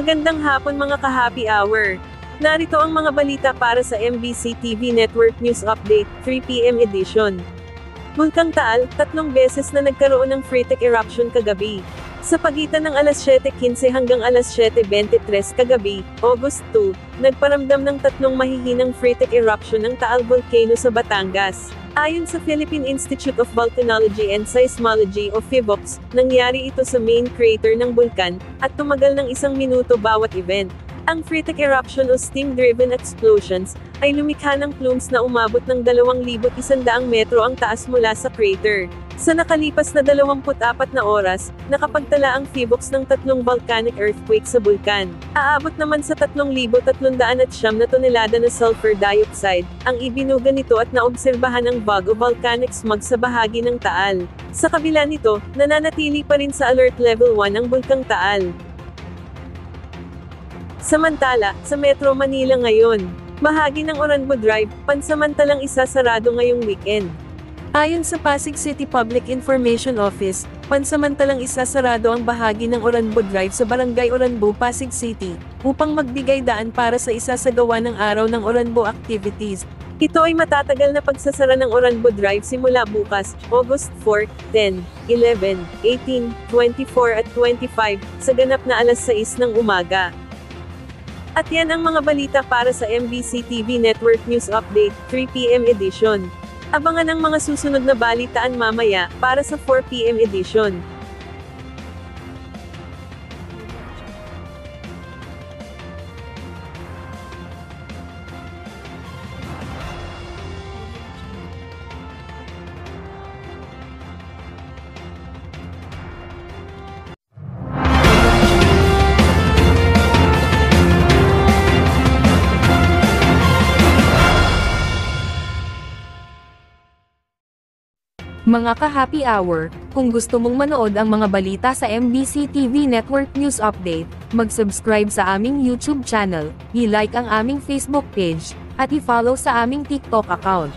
Magandang hapon mga ka-happy hour. Narito ang mga balita para sa MBC TV Network News Update, 3 PM edition. Bulkang Taal, 3 beses na nagkaroon ng freatic eruption kagabi. Sa pagitan ng alas 7:15 hanggang alas 7:23 kagabi, August 2, nagparamdam ng 3 mahihinang freatic eruption ng Taal Volcano sa Batangas. Ayon sa Philippine Institute of Volcanology and Seismology o PHIVOLCS, nangyari ito sa main crater ng bulkan, at tumagal ng 1 minuto bawat event. Ang freatic eruption o steam-driven explosions, ay lumikha ng plumes na umabot ng 2,100 metro ang taas mula sa crater. Sa nakalipas na 24 na oras, nakapagtala ang PHIVOLCS ng 3 volcanic earthquake sa bulkan. Aabot naman sa 3,309 na tonelada na sulfur dioxide, ang ibinuga nito at naobserbahan ang fog o volcanic smog sa bahagi ng Taal. Sa kabila nito, nananatili pa rin sa alert level 1 ang Bulkang Taal. Samantala, sa Metro Manila ngayon, bahagi ng Oranbo Drive, pansamantalang isasarado ngayong weekend. Ayon sa Pasig City Public Information Office, pansamantalang isasarado ang bahagi ng Oranbo Drive sa Barangay Oranbo, Pasig City, upang magbigay daan para sa isasagawa ng araw ng Oranbo activities. Ito ay matatagal na pagsasara ng Oranbo Drive simula bukas, August 4, 10, 11, 18, 24 at 25, sa ganap na alas 6 ng umaga. At yan ang mga balita para sa MBC TV Network News Update, 3 PM edition. Abangan ang mga susunod na balitaan mamaya, para sa 4 PM edition. Mga ka-happy hour, kung gusto mong manood ang mga balita sa MBC TV Network News Update, mag-subscribe sa aming YouTube channel, i-like ang aming Facebook page, at i-follow sa aming TikTok account.